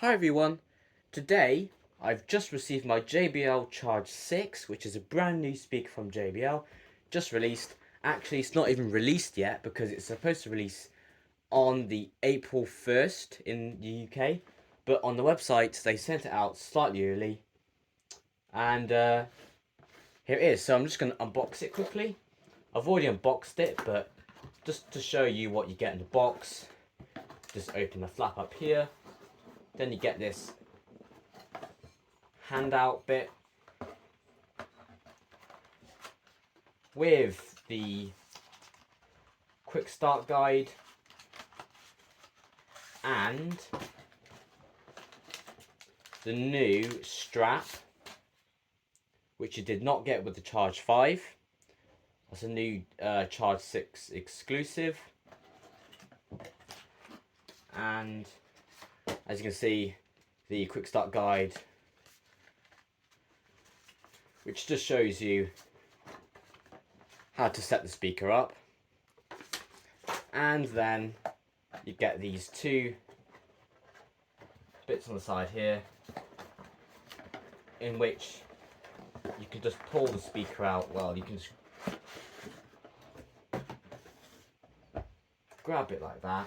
Hi everyone, today I've just received my JBL Charge 6, which is a brand new speaker from JBL, just released. Actually, it's not even released yet because it's supposed to release on the April 1st in the UK, but on the website they sent it out slightly early, and here it is. So I'm just going to unbox it quickly. I've already unboxed it, but just to show you what you get in the box, just open the flap up here. Then you get this handout bit with the quick start guide and the new strap, which you did not get with the Charge 5. That's a new Charge 6 exclusive. And as you can see, the quick start guide, which just shows you how to set the speaker up. And then you get these two bits on the side here, in which you can just pull the speaker out. Well, you can just grab it like that.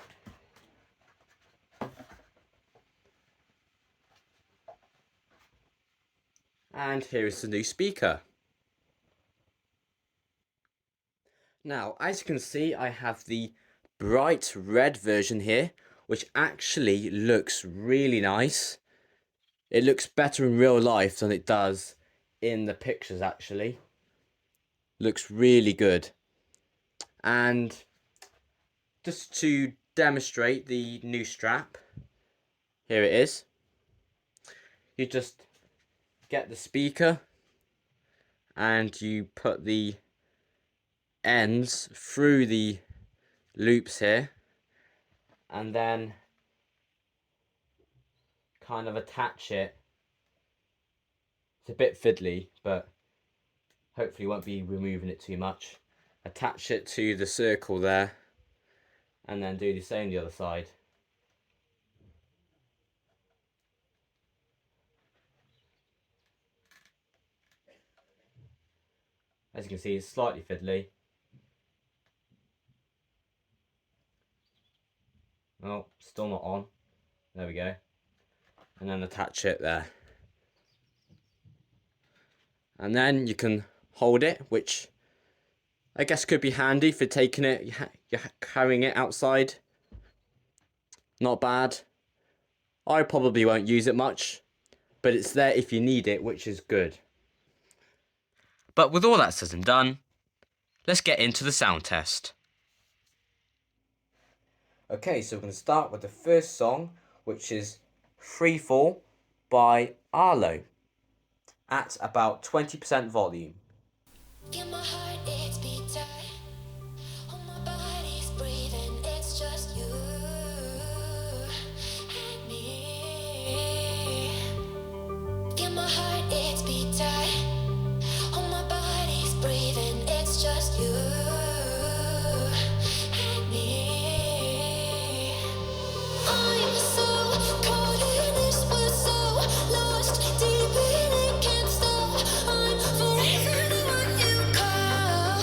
And here is the new speaker. Now, as you can see, I have the bright red version here, which actually looks really nice. It looks better in real life than it does in the pictures, actually. Looks really good. And just to demonstrate the new strap, here it is. You just get the speaker and you put the ends through the loops here and then kind of attach it. It's a bit fiddly, but hopefully won't be removing it too much. Attach it to the circle there and then do the same the other side. As you can see, it's slightly fiddly. Oh, still not on. There we go. And then attach it there. And then you can hold it, which I guess could be handy for taking it, you're carrying it outside. Not bad. I probably won't use it much, but it's there if you need it, which is good. But with all that said and done, let's get into the sound test. Okay, so we're going to start with the first song, which is Freefall by Arlo, at about 20% volume. Feel my heart, it's beat tight. All my body's breathing, it's just you and me. Feel my heart, it's beat tight. All my body's breathing, it's just you and me. I'm so caught in this, we're so lost deep in it, can't stop. I'm forever the one you call.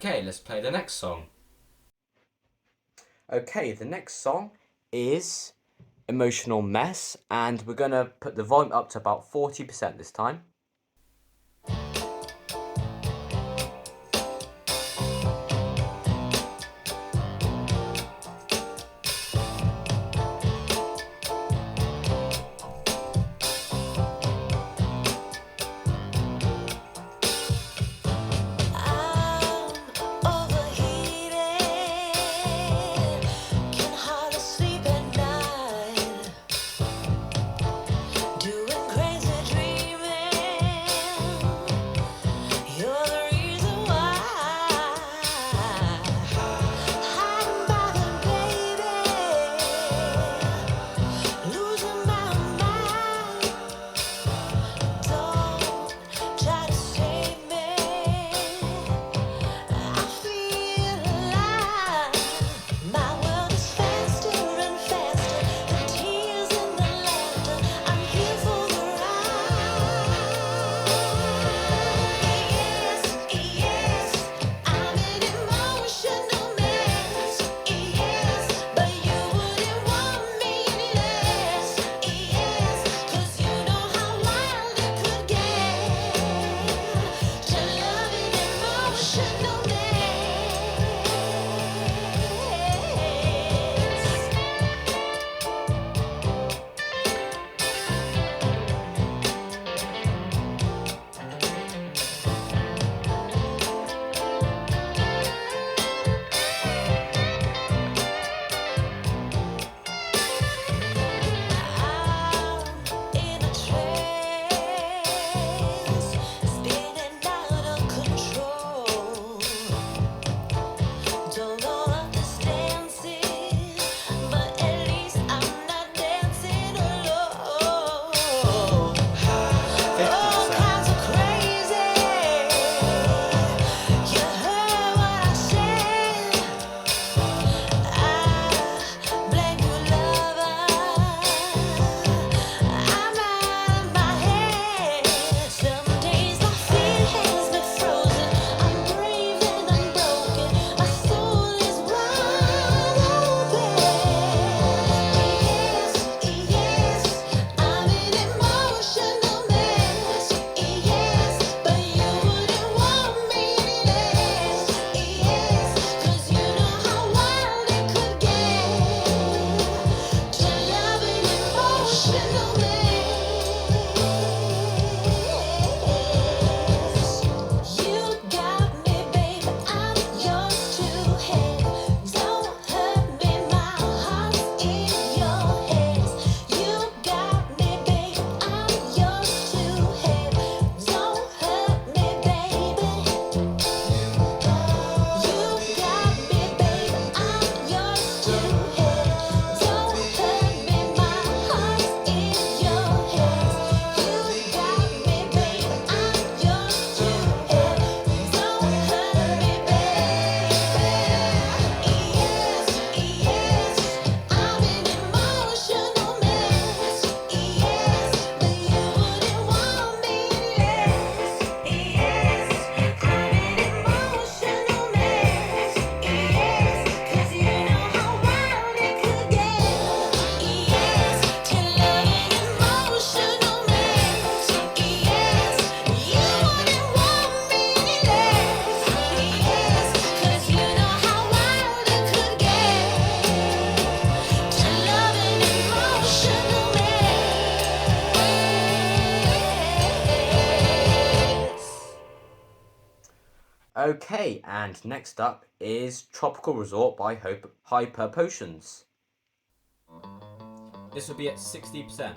Okay, let's play the next song. Okay, the next song is Emotional Mess, and we're going to put the volume up to about 40% this time. Okay, and next up is Tropical Resort by Hyper Potions. This will be at 60%.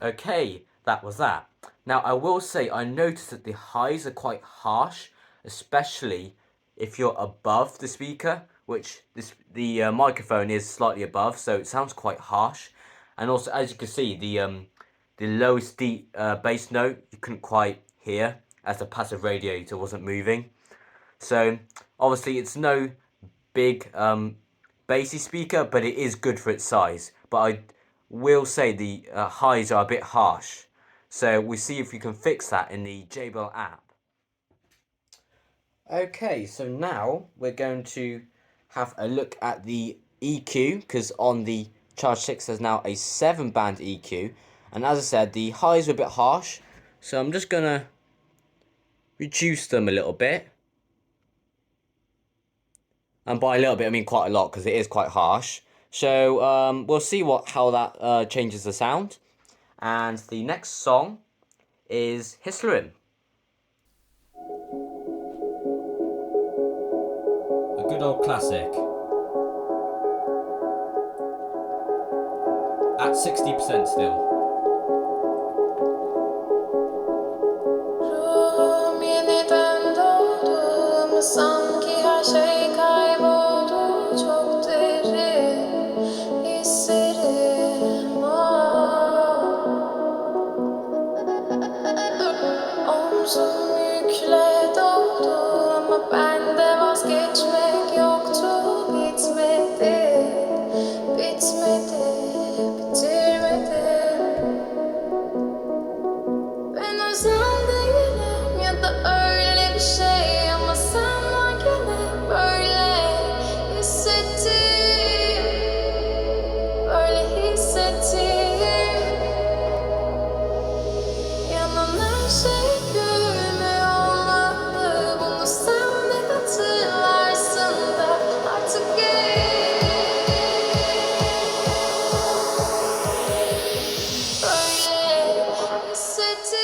Okay, that was that. Now I will say I noticed that the highs are quite harsh, especially if you're above the speaker, which the microphone is slightly above, so it sounds quite harsh. And also, as you can see, the lowest bass note you couldn't quite hear as the passive radiator wasn't moving. So obviously it's no big bassy speaker, but it is good for its size. But I will say the highs are a bit harsh. So we'll see if we can fix that in the JBL app. Okay, so now we're going to have a look at the EQ, because on the Charge 6 there's now a 7-band EQ. And as I said, the highs are a bit harsh, so I'm just going to reduce them a little bit. And by a little bit, I mean quite a lot, because it is quite harsh. So we'll see how that changes the sound. And the next song is Hislerim. A good old classic. At 60% still. Sanki her şey kayboldu, çok derin hislerim. Omzum yükle doldu ama bende vazgeçmek yoktu. Bitmedi, bitmedi, bitirmedim. Ben özel değilim ya da öyle bir şey ama sen gene böyle hissettim, böyle hissettim. Yanan her şey gülme olmalı, bunu sen de hatırlarsın da artık gel. Böyle hissettim.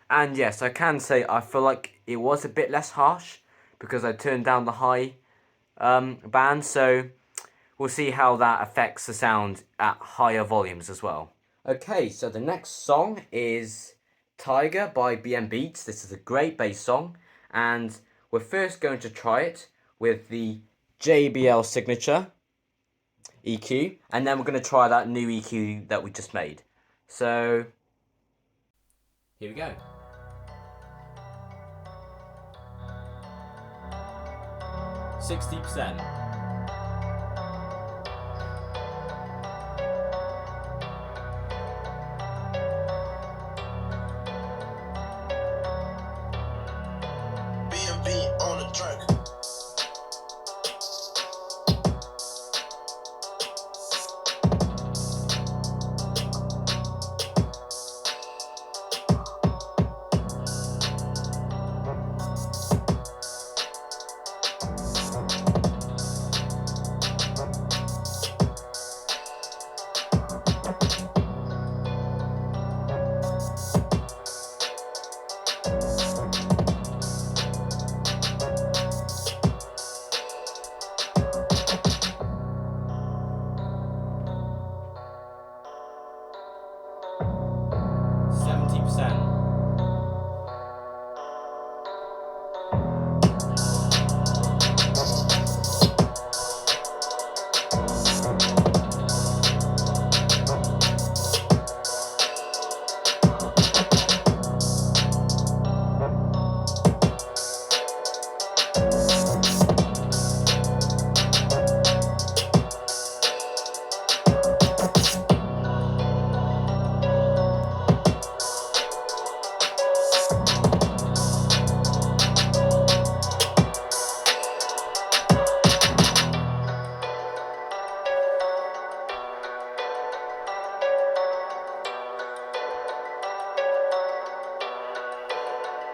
And yes, I can say I feel like it was a bit less harsh because I turned down the high band, so we'll see how that affects the sound at higher volumes as well. Okay, so the next song is Tiger by BmBeatz. This is a great bass song, and we're first going to try it with the JBL signature EQ, and then we're going to try that new EQ that we just made. So here we go. %60%. BmBeatz on the track.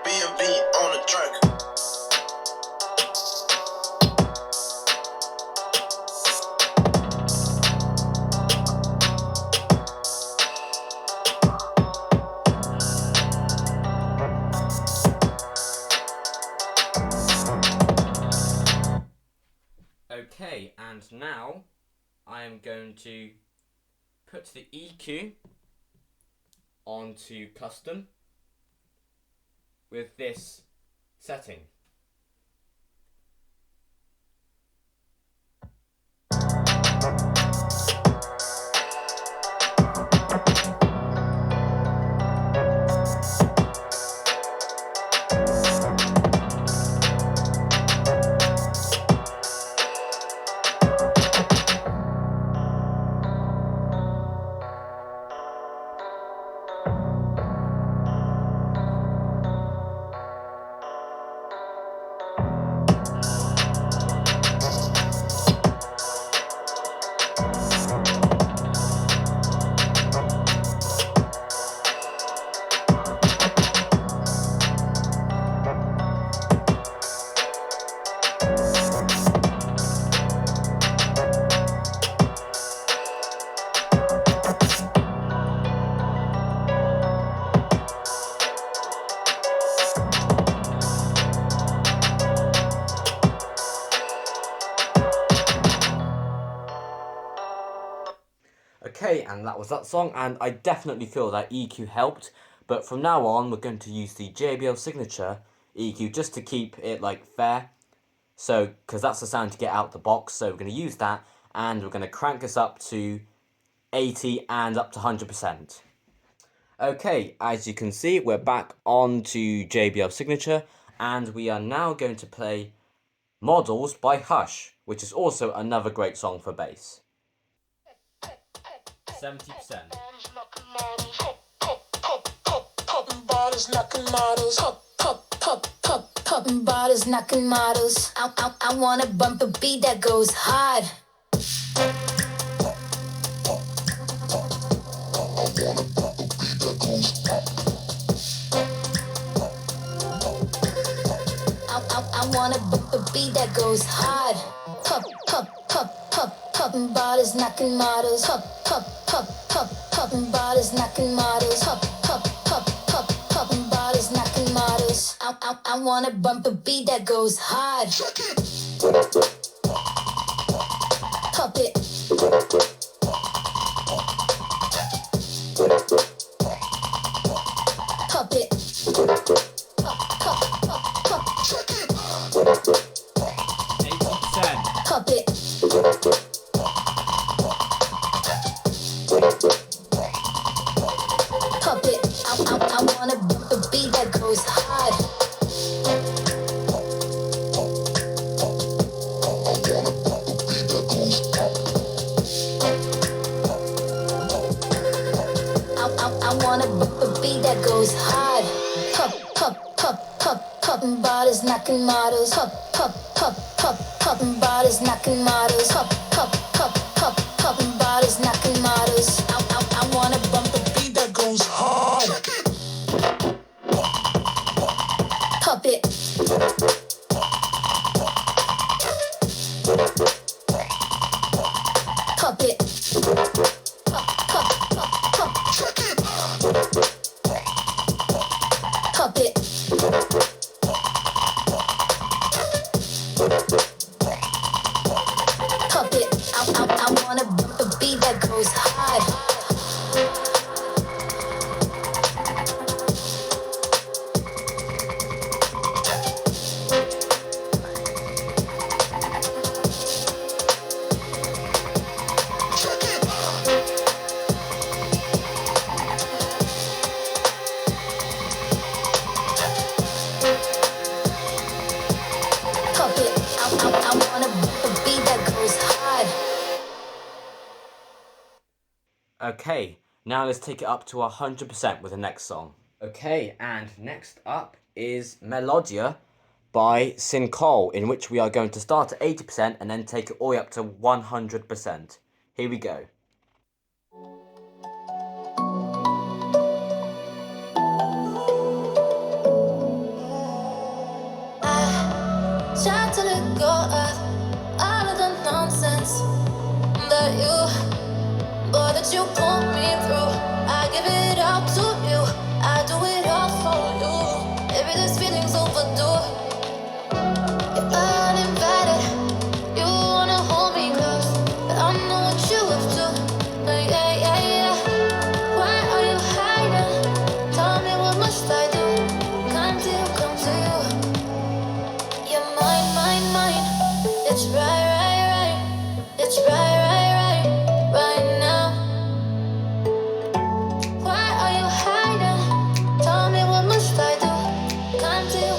BmBeatz on the track. Okay, and now I am going to put the EQ onto custom with this setting. Okay, and that was that song, and I definitely feel that EQ helped, but from now on we're going to use the JBL signature EQ just to keep it like fair, so because that's the sound to get out the box, so we're going to use that, and we're going to crank this up to 80 and up to 100%. Okay, as you can see, we're back on to JBL signature, and we are now going to play Models by Hush, which is also another great song for bass. 70%. Bottles knocking models, popping bottles knocking models. I wanna bump a beat that goes hard. I wanna bump a beat that goes hard. Popping bottles knocking models. Popping bottles knocking models. Popping bottles knocking models. I wanna bump a beat that goes hard. Pop it. Pop it. Pop it. Popping bottles, knocking models. Popping bottles, knocking models. I wanna bump the beat that goes hard. Pop it. Pop it. Pop it. Pop it. I wanna bump the beat that goes hard. Pop it. I wanna bump the beat that goes hard. Okay, now let's take it up to 100% with the next song. Okay, and next up is Melodia by Syn Cole, in which we are going to start at 80% and then take it all the way up to 100%. Here we go. Try to let go of all of the nonsense that you put me through. I give it all to you. I do it all for you. Maybe this feeling's overdue. You're uninvited. You wanna hold me close, but I know what you have to. Yeah. Why are you hiding? Tell me what must I do? Come to you. You're mine. It's right. It's right now. Why are you hiding? Tell me what must I do? Come to you.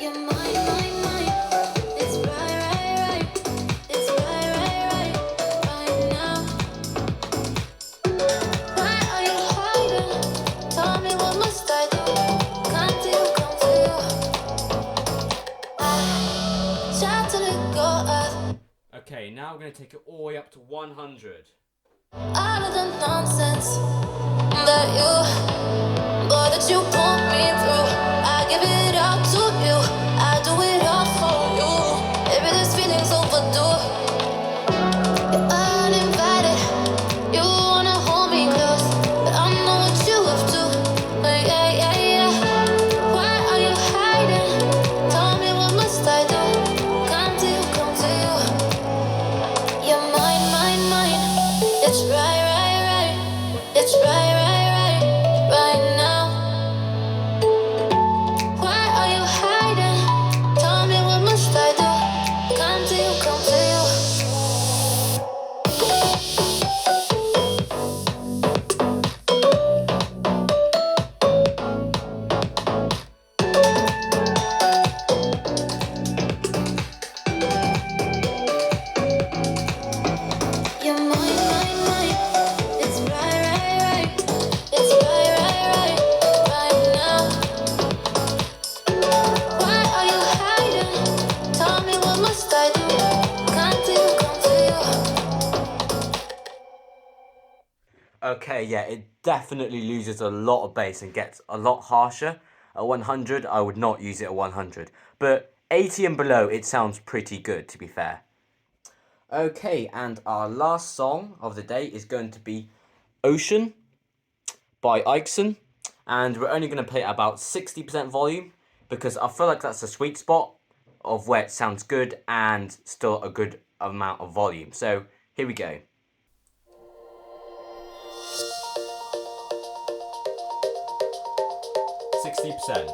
You're mine. It's right. It's right now. Why are you hiding? Tell me what must I do? Come to you. I try to let go of Okay, now we're going to take it all the way up to 100. all of the nonsense that you put me through. I give it all to you. I do it all for you. Maybe this feeling's overdue. You're uninvited. You wanna hold me close, but I know what you have to. Yeah. Why are you hiding? Tell me what must I do? Come to you. You're mine. It's right. It's right now. Why are you hiding? Tell me what must I do? Come to you. You're mine. It's right. It's right now. Why are you hiding? Tell me what must I do? Come to you. Okay, yeah, it definitely loses a lot of bass and gets a lot harsher. At 100, I would not use it at 100. But 80 and below, it sounds pretty good, to be fair. Okay, and our last song of the day is going to be Ocean by Ikson. And we're only going to play it at about 60% volume because I feel like that's a sweet spot of where it sounds good and still a good amount of volume. So here we go. 60%.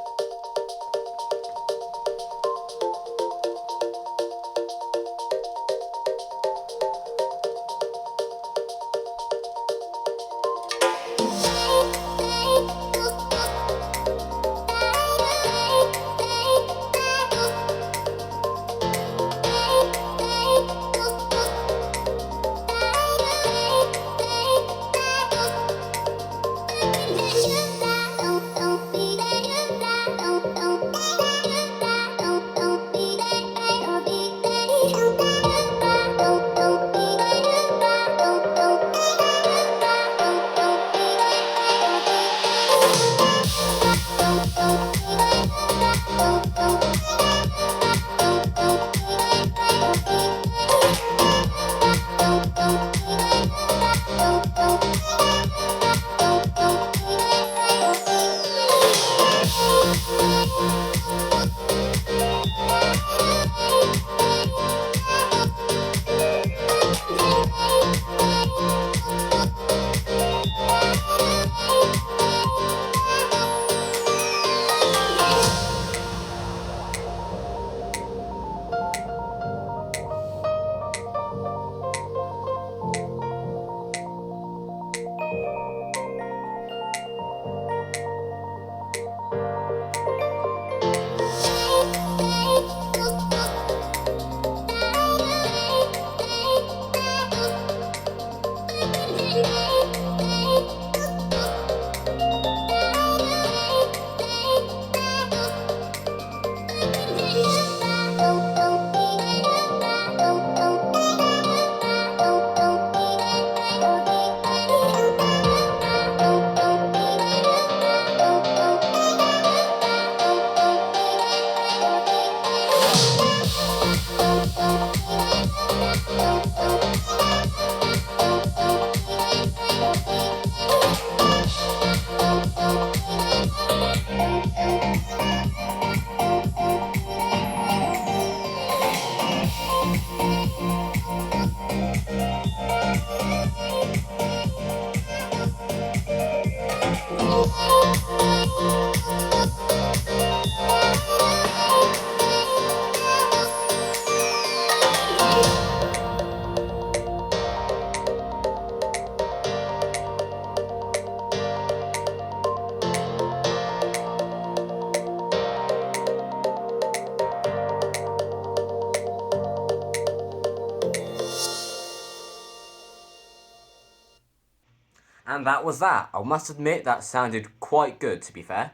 And that was that. I must admit that sounded quite good, to be fair.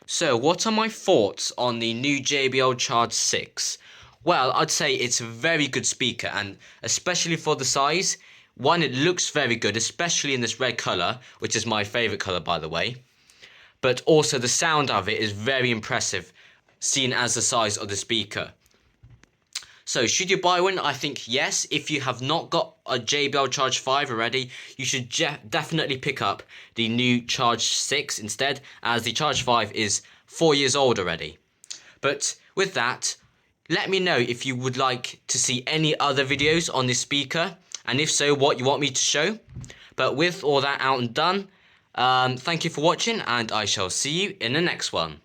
So what are my thoughts on the new JBL Charge 6? Well, I'd say it's a very good speaker, and especially for the size. One, it looks very good, especially in this red colour, which is my favourite colour by the way. But also the sound of it is very impressive, seen as the size of the speaker. So should you buy one? I think yes. If you have not got a JBL Charge 5 already, you should definitely pick up the new Charge 6 instead, as the Charge 5 is 4 years old already. But with that, let me know if you would like to see any other videos on this speaker, and if so, what you want me to show. But with all that out and done, thank you for watching, and I shall see you in the next one.